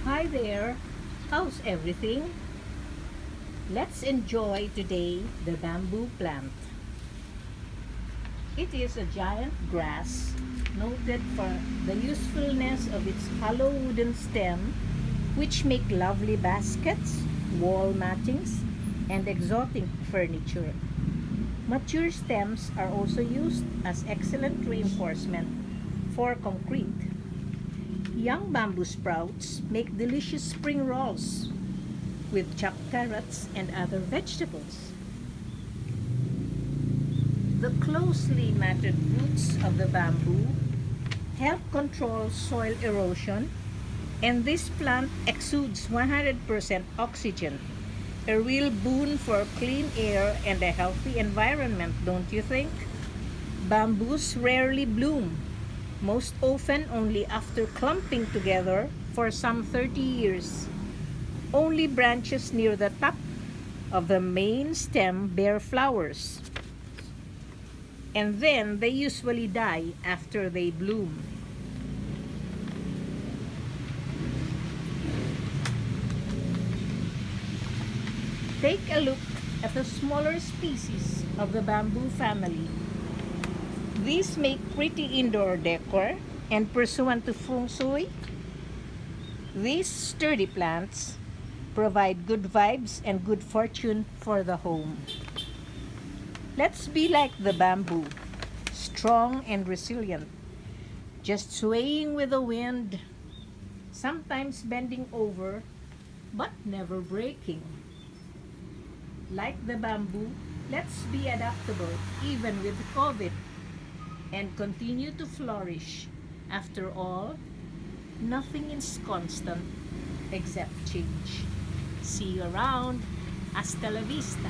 Hi there, how's everything? Let's enjoy today the bamboo plant. It is a giant grass noted for the usefulness of its hollow wooden stem, which make lovely baskets, wall mattings, and exotic furniture. Mature stems are also used as excellent reinforcement for concrete. Young bamboo sprouts make delicious spring rolls with chopped carrots and other vegetables. The closely matted roots of the bamboo help control soil erosion, and this plant exudes 100% oxygen, a real boon for clean air and a healthy environment, don't you think? Bamboos rarely bloom, most often only after clumping together for some 30 years. Only branches near the top of the main stem bear flowers, and then they usually die after they bloom. Take a look at the smaller species of the bamboo family. These make pretty indoor decor, and pursuant to feng shui, these sturdy plants provide good vibes and good fortune for the home. Let's be like the bamboo, strong and resilient, just swaying with the wind, sometimes bending over, but never breaking. Like the bamboo, let's be adaptable even with COVID and continue to flourish. After all, nothing is constant except change. See you around. Hasta la vista.